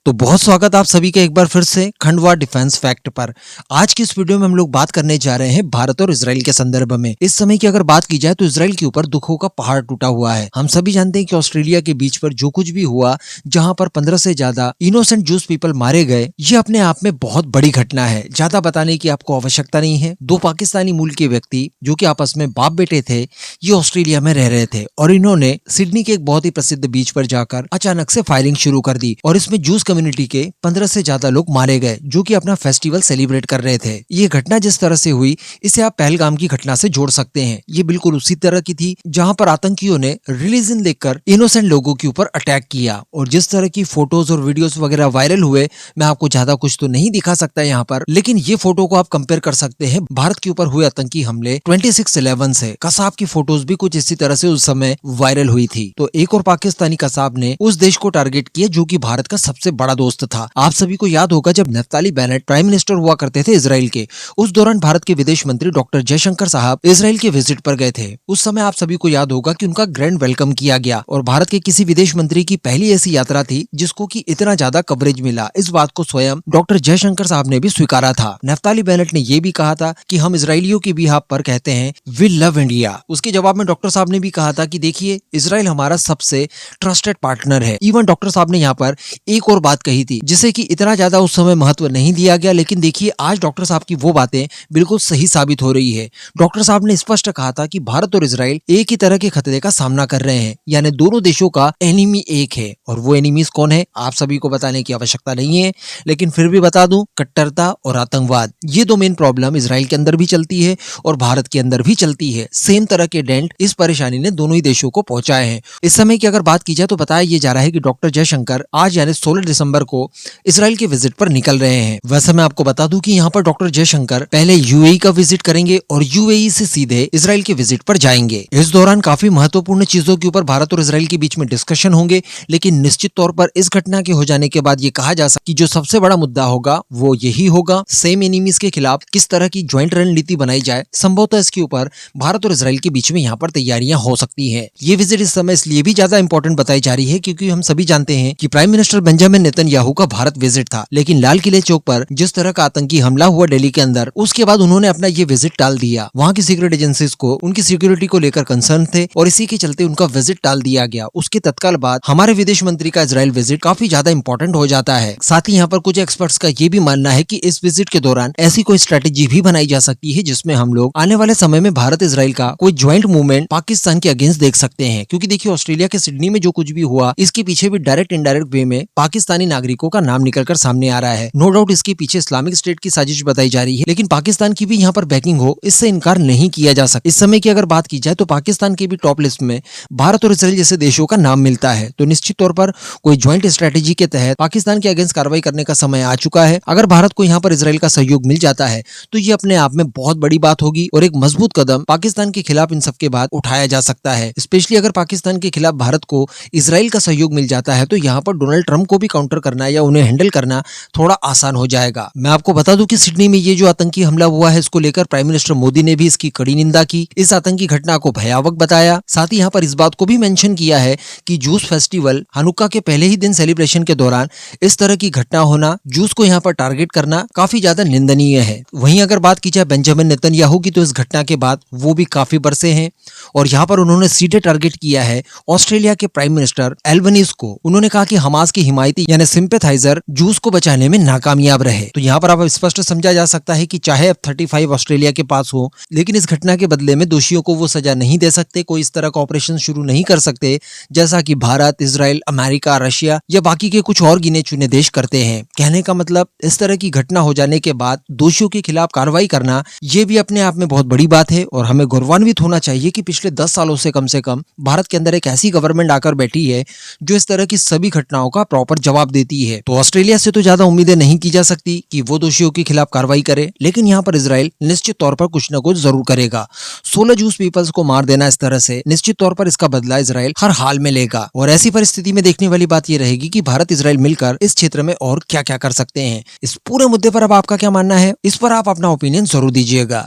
तो बहुत स्वागत आप सभी का एक बार फिर से खंडवा डिफेंस फैक्ट पर। आज की इस वीडियो में हम लोग बात करने जा रहे हैं भारत और इजराइल के संदर्भ में। इस समय की अगर बात की जाए तो इजराइल के ऊपर दुखों का पहाड़ टूटा हुआ है। हम सभी जानते हैं कि ऑस्ट्रेलिया के बीच पर जो कुछ भी हुआ, जहां पर 15 से ज्यादा इनोसेंट जूस पीपल मारे गए, ये अपने आप में बहुत बड़ी घटना है। ज्यादा बताने की आपको आवश्यकता नहीं है। दो पाकिस्तानी मूल के व्यक्ति जो कि आपस में बाप बेटे थे, ये ऑस्ट्रेलिया में रह रहे थे और इन्होंने सिडनी के एक बहुत ही प्रसिद्ध बीच पर जाकर अचानक से फायरिंग शुरू कर दी और इसमें जूस कम्युनिटी के 15 से ज्यादा लोग मारे गए जो कि अपना फेस्टिवल सेलिब्रेट कर रहे थे। ये घटना जिस तरह से हुई, इसे आप पहलगाम की घटना से जोड़ सकते हैं। ये बिल्कुल उसी तरह की थी जहां पर आतंकियों ने रिलीजन देखकर इनोसेंट लोगों के ऊपर अटैक किया और जिस तरह की फोटोज और वीडियोस वगैरह वायरल हुए, मैं आपको ज्यादा कुछ तो नहीं दिखा सकता यहाँ पर, लेकिन ये फोटो को आप कंपेयर कर सकते हैं भारत के ऊपर हुए आतंकी हमले 26/11 से। कसाब की फोटोज भी कुछ इसी तरह से उस समय वायरल हुई थी। तो एक और पाकिस्तानी कसाब ने उस देश को टारगेट किया जो कि भारत का सबसे बड़ा दोस्त था। आप सभी को याद होगा जब नफ्ताली बेनेट प्राइम मिनिस्टर हुआ करते थे इजराइल के, उस दौरान भारत के विदेश मंत्री डॉक्टर जयशंकर साहब इजराइल के विजिट पर गए थे। उस समय आप सभी को याद होगा कि उनका ग्रैंड वेलकम किया गया और भारत के किसी विदेश मंत्री की पहली ऐसी यात्रा थी जिसको कि इतना ज्यादा कवरेज मिला। इस बात को स्वयं डॉक्टर जयशंकर साहब ने भी स्वीकारा था। नफ्ताली बेनेट ने यह भी कहा था कि हम इजरायलियों की बिहाफ पर कहते हैं वी लव इंडिया। उसके जवाब में डॉक्टर साहब ने भी कहा था कि देखिए, इजराइल हमारा सबसे ट्रस्टेड पार्टनर है। इवन डॉक्टर साहब ने यहाँ पर एक और बात कही थी जिसे कि इतना ज्यादा उस समय महत्व नहीं दिया गया, लेकिन देखिए आज डॉक्टर साहब की वो बातें बिल्कुल सही साबित हो रही है। डॉक्टर साहब ने स्पष्ट कहा था कि भारत और इजराइल एक ही तरह के खतरे का सामना कर रहे हैं, यानी दोनों देशों का एनिमी एक है। और वो एनिमीज कौन है आप सभी को बताने की आवश्यकता नहीं है, लेकिन फिर भी बता दूं, कट्टरता और आतंकवाद, ये दो मेन प्रॉब्लम इजराइल के अंदर भी चलती है और भारत के अंदर भी चलती है। सेम तरह के डेंट इस परेशानी ने दोनों ही देशों को पहुंचाए हैं। इस समय की अगर बात की जाए तो बताया ये जा रहा है कि डॉक्टर जयशंकर आज यानी 16 दिसंबर को इजराइल के विजिट पर निकल रहे हैं। वैसे मैं आपको बता दूं कि यहाँ पर डॉक्टर जयशंकर पहले यूएई का विजिट करेंगे और यूएई से सीधे इजराइल के विजिट पर जाएंगे। इस दौरान काफी महत्वपूर्ण चीजों के ऊपर भारत और इजराइल के बीच में डिस्कशन होंगे, लेकिन निश्चित तौर पर इस घटना के हो जाने के बाद ये कहा जा सकता है कि जो सबसे बड़ा मुद्दा होगा वो यही होगा, सेम एनिमीज के खिलाफ किस तरह की ज्वाइंट रणनीति बनाई जाए। संभवतः इसके ऊपर भारत और इजराइल के बीच में यहाँ पर तैयारियां हो सकती है। ये विजिट इस समय इसलिए भी ज्यादा इंपॉर्टेंट बताई जा रही है क्योंकि हम सभी जानते हैं कि प्राइम मिनिस्टर बेंजामिन नेतन्याहू का भारत विजिट था, लेकिन लाल किले चौक पर जिस तरह का आतंकी हमला हुआ दिल्ली के अंदर, उसके बाद उन्होंने अपना ये विजिट टाल दिया। वहाँ की सीक्रेट एजेंसीज को उनकी सिक्योरिटी को लेकर कंसर्न थे और इसी के चलते उनका विजिट टाल दिया गया। उसके तत्काल बाद हमारे विदेश मंत्री का इजराइल विजिट काफी ज्यादा इंपॉर्टेंट हो जाता है। साथ ही यहाँ पर कुछ एक्सपर्ट्स का ये भी मानना है कि इस विजिट के दौरान ऐसी कोई स्ट्रेटेजी भी बनाई जा सकती है जिसमें हम लोग आने वाले समय में भारत इजराइल का कोई ज्वाइंट मूवमेंट पाकिस्तान के अगेंस्ट देख सकते हैं। क्योंकि देखिए, ऑस्ट्रेलिया के सिडनी में जो कुछ भी हुआ, इसके पीछे भी डायरेक्ट इनडायरेक्ट वे में पाकिस्तानी नागरिकों का नाम निकलकर सामने आ रहा है। नो डाउट इसके पीछे इस्लामिक स्टेट की साजिश बताई जा रही है, लेकिन पाकिस्तान की भी यहाँ पर बैकिंग हो, इससे इनकार नहीं किया जा सकता। इस समय की अगर बात की जाए तो पाकिस्तान के भी टॉप लिस्ट में भारत और इजराइल जैसे देशों का नाम मिलता है। तो निश्चित तौर पर कोई ज्वाइंट स्ट्रेटेजी के तहत पाकिस्तान के अगेंस्ट कार्रवाई करने का समय आ चुका है। अगर भारत को यहाँ पर इजराइल का सहयोग मिल जाता है तो ये अपने आप में बहुत बड़ी बात होगी और एक मजबूत कदम पाकिस्तान के खिलाफ इन सब के बाद उठाया जा सकता है। स्पेशली अगर पाकिस्तान के खिलाफ भारत को इजराइल का सहयोग मिल जाता है तो यहाँ पर डोनाल्ड ट्रंप को भी काउंटर करना या उन्हें हैंडल करना थोड़ा आसान हो जाएगा। मैं आपको बता दूं कि सिडनी में ये जो आतंकी हमला हुआ है, इसको लेकर प्राइम मिनिस्टर मोदी ने भी इसकी कड़ी निंदा की, इस आतंकी घटना को भयावह बताया। साथ ही यहाँ पर इस बात को भी मेंशन किया है कि जूस फेस्टिवल हनुक्का के पहले ही दिन सेलिब्रेशन के दौरान इस तरह की घटना होना, जूस को यहाँ पर टारगेट करना काफी ज्यादा निंदनीय है। वहीं अगर बात की जाए बेंजामिन नेतन्याहू की, तो इस घटना के बाद वो भी काफी बरसे हैं और यहाँ पर उन्होंने सीधे टारगेट किया है ऑस्ट्रेलिया के प्राइम मिनिस्टर एल्बनीज को। उन्होंने कहा कि हमास की हिमायती यानी सिंपैथाइजर जूस को बचाने में नाकामयाब रहे। तो यहाँ पर अब स्पष्ट समझा जा सकता है कि चाहे F-35 ऑस्ट्रेलिया के पास हो, लेकिन इस घटना के बदले में दोषियों को वो सजा नहीं दे सकते, कोई इस तरह का ऑपरेशन शुरू नहीं कर सकते जैसा कि भारत, इजराइल, अमेरिका, रशिया या बाकी के कुछ और गिने चुने देश करते हैं। कहने का मतलब, इस तरह की घटना हो जाने के बाद दोषियों के खिलाफ कार्रवाई करना, ये भी अपने आप में बहुत बड़ी बात है और हमें गौरवान्वित होना चाहिए कि पिछले 10 सालों से कम भारत के अंदर एक ऐसी गवर्नमेंट आकर बैठी है जो इस तरह की सभी घटनाओं का प्रॉपर जवाब देती है। तो ऑस्ट्रेलिया से तो ज्यादा उम्मीदें नहीं की जा सकती कि वो दोषियों के खिलाफ कार्रवाई करे, लेकिन यहाँ पर इजराइल निश्चित तौर पर कुछ न कुछ जरूर करेगा। 16 जूस पीपल्स को मार देना इस तरह से, निश्चित तौर पर इसका बदला इजराइल हर हाल में लेगा। और ऐसी परिस्थिति में देखने वाली बात यह रहेगी कि भारत इजराइल मिलकर इस क्षेत्र में और क्या क्या कर सकते हैं। इस पूरे मुद्दे पर अब आपका क्या मानना है, इस पर आप अपना ओपिनियन जरूर दीजिएगा।